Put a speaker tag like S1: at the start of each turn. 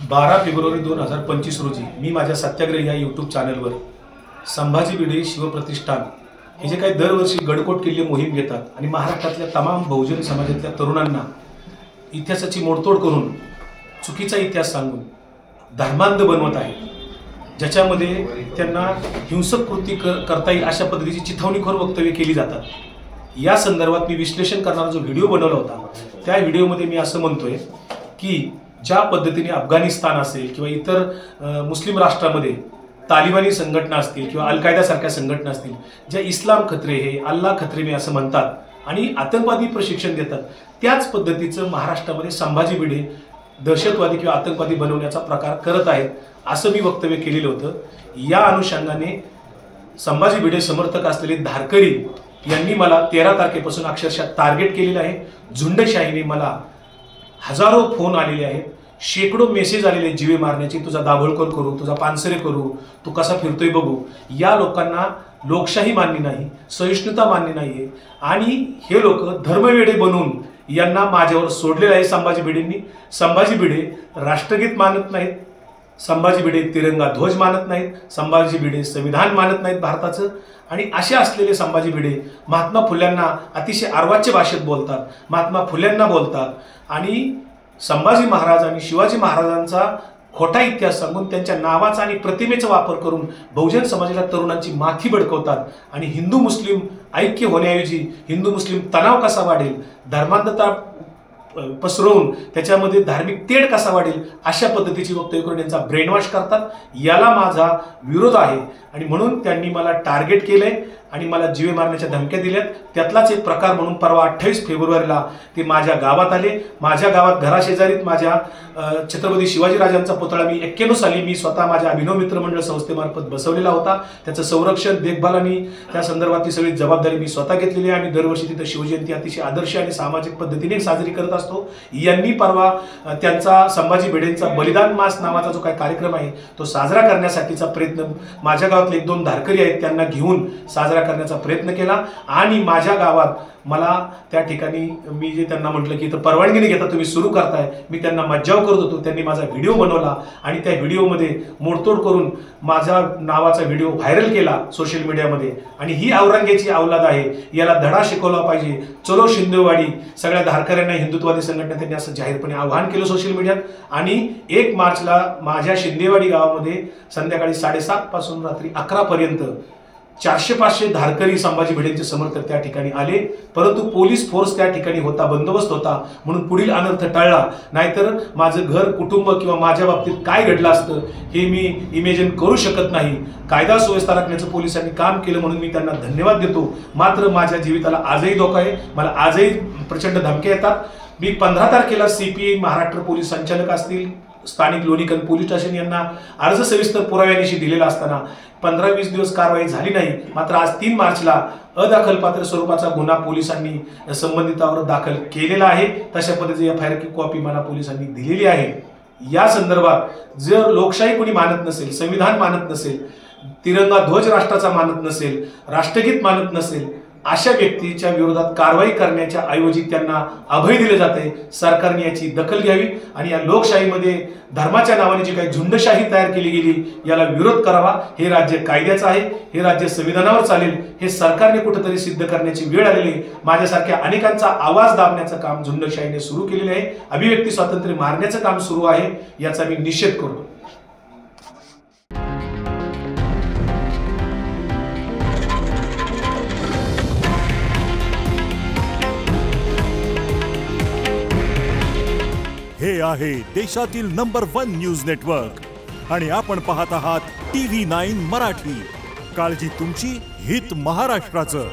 S1: 12 February 2025 रोजी मी माझ्या सत्याग्रह या यूट्यूब चॅनलवर संभाजी भिडे शिवप्रतिष्ठान हे जे काही दरवर्षी गडकोट किल्ले मोहीम घेतात आणि महाराष्ट्रातल्या तमाम बहुजन समाजातल्या तरुणांना इतिहासाची मोडतोड करून चुकीचा इतिहास सांगून धर्मांध बनवत आहे, ज्याच्यामध्ये त्यांना हिंसक कृती करता येईल अशा पद्धतीची चिथावणीखोर वक्तव्य केली जातात। या संदर्भात मी विश्लेषण करणारा जो व्हिडिओ बनवला होता त्या व्हिडिओमध्ये मी असं म्हणतोय की ज्या पद्धतीने अफगाणिस्तान असेल किंवा इतर मुस्लिम राष्ट्रांमध्ये तालिबानी संघटना असतील किंवा अल कायदा सारख्या संघटना असतील, ज्या इस्लाम खत्रे हे अल्लाह खत्रे में असं म्हणतात आणि आतंकवादी प्रशिक्षण देतात, त्याच पद्धतीचं महाराष्ट्रामध्ये संभाजी भिडे दहशतवादी किंवा आतंकवादी बनवण्याचा प्रकार करत आहेत असं मी वक्तव्य केलेलं होतं। या अनुषंगाने संभाजी भिडे समर्थक असलेले धारकरी यांनी मला 13 तारखेपासून अक्षरशः टार्गेट केलेलं आहे। झुंडशाहीने मला हजारो फोन आलेले आहेत, शेकडो मेसेज आलेले जीवे मारण्याची, तुझा दाभोळकर करू, तुझा पानसरे करू, तू कसा फिरतोय बघू। या लोकांना लोकशाही मान्य नाही, सहिष्णुता मान्य नाहीये आणि हे लोक धर्मवेडे बनवून यांना माझ्यावर सोडलेलं आहे संभाजी भिडेंनी। संभाजी भिडे राष्ट्रगीत मानत नाहीत, संभाजी भिडे तिरंगा ध्वज मानत नाहीत, संभाजी भिडे संविधान मानत नाहीत भारताचं। आणि असे असलेले संभाजी भिडे महात्मा फुल्यांना अतिशय अर्वाच्य भाषेत बोलतात, महात्मा फुल्यांना बोलतात आणि संभाजी महाराज आणि शिवाजी महाराजांचा खोटा इतिहास सांगून त्यांच्या नावाचा आणि प्रतिमेचा वापर करून बहुजन समाजाच्या तरुणांची माथी भडकवतात आणि हिंदू मुस्लिम ऐक्य होण्याऐवजी हिंदू मुस्लिम तणाव कसा वाढेल, धर्मांधता पसरवून त्याच्यामध्ये धार्मिक तेढ कसा वाढेल अशा पद्धतीची वक्तव्य करून त्यांचा ब्रेनवॉश करतात। याला माझा विरोध आहे आणि म्हणून त्यांनी मला टार्गेट केलंय आणि मला जीवे मारण्याच्या धमक्या दिल्यात। त्यातलाच एक प्रकार म्हणून परवा 28 फेब्रुवारीला ते माझ्या गावात आले। माझ्या गावात घराशेजारीत माझ्या छत्रपती शिवाजीराजांचा पुतळा मी 91 साली मी स्वतः माझ्या अभिनव मित्र मंडळ संस्थेमार्फत बसवलेला होता। त्याचं संरक्षण देखभाल आणि त्या संदर्भातली सगळी जबाबदारी मी स्वतः घेतलेली आहे। आम्ही दरवर्षी तिथं शिवजयंती अतिशय आदर्श आणि सामाजिक पद्धतीने साजरी करत असतो। यांनी परवा त्यांचा संभाजी भिडेंचा बलिदान मास नावाचा जो काही कार्यक्रम आहे तो साजरा करण्यासाठीचा प्रयत्न माझ्या गावातले 1-2 धारकरी आहेत त्यांना घेऊन साजरा करण्याचा प्रयत्न केला आणि माझ्या गावात मला त्या ठिकाणी मी जे त्यांना म्हटलं की इथं परवानगी घेता तुम्ही सुरू करताय, मी त्यांना मज्जाव करत होतो। त्यांनी माझा व्हिडिओ बनवला आणि त्या व्हिडिओमध्ये मोडतोड करून माझा नावाचा व्हिडिओ व्हायरल केला सोशल मीडियामध्ये आणि ही औरंगजेबाची औलाद आहे, याला धडा शिकवला पाहिजे, चलो शिंदेवाडी। सगळ्या धारकऱ्यांना हिंदुत्ववादी संघटना त्यांनी असं जाहीरपणे आवाहन केलं सोशल मीडियात आणि 1 मार्चला माझ्या शिंदेवाडी गावामध्ये संध्याकाळी 7:30 पासून रात्री 11 पर्यंत 400-500 धारकरी संभाजी भिडेंचे समर्थक त्या ठिकाणी आले, परंतु पोलीस फोर्स त्या ठिकाणी होता, बंदोबस्त होता म्हणून पुढील अनर्थ टळला। नाहीतर माझं घर कुटुंब किंवा माझ्या बाबतीत काय घडलं असतं हे मी इमॅजिन करू शकत नाही। कायदा सुव्यवस्था राखण्याचं पोलिसांनी काम केलं म्हणून मी त्यांना धन्यवाद देतो। मात्र माझ्या जीविताला आजही धोका आहे, मला आजही प्रचंड धमक्या येतात। मी 15 तारखेला CPI महाराष्ट्र पोलीस संचालक असतील, स्थानिक लोणीकन पोलीस स्टेशन यांना अर्ज सविस्तर पुराव्यानिशी दिलेला असताना 15-20 दिवस कारवाई झाली नाही। मात्र आज 3 मार्चला अदखलपात्र स्वरूपाचा गुन्हा पोलिसांनी संबंधितावर दाखल केलेला आहे। तशा पद्धतीची FIR की कॉपी मला पोलिसांनी दिलेली आहे। या संदर्भात जर लोकशाही कोणी मानत नसेल, संविधान मानत नसेल, तिरंगा ध्वज राष्ट्राचा मानत नसेल, राष्ट्रगीत मानत नसेल, अशा व्यक्तीच्या विरोधात कारवाई करण्याच्या ऐवजी त्यांना अभय दिले जाते। सरकारने याची दखल घ्यावी आणि या लोकशाहीमध्ये धर्माच्या नावाने जी काही झुंडशाही तयार केली गेली याला विरोध करावा। हे राज्य कायद्याचं आहे, हे राज्य संविधानावर चालेल, हे सरकारने कुठेतरी सिद्ध करण्याची वेळ आलेली आहे। माझ्यासारख्या अनेकांचा आवाज दाबण्याचं काम झुंडशाहीने सुरू केलेले आहे, अभिव्यक्ती स्वातंत्र्य मारण्याचं काम सुरू आहे, याचा मी निषेध करतो।
S2: हे आहे देशातील नंबर 1 न्यूज नेटवर्क आणि आपण पाहत आहात TV9 मराठी। काळजी तुमची, हित महाराष्ट्राचं।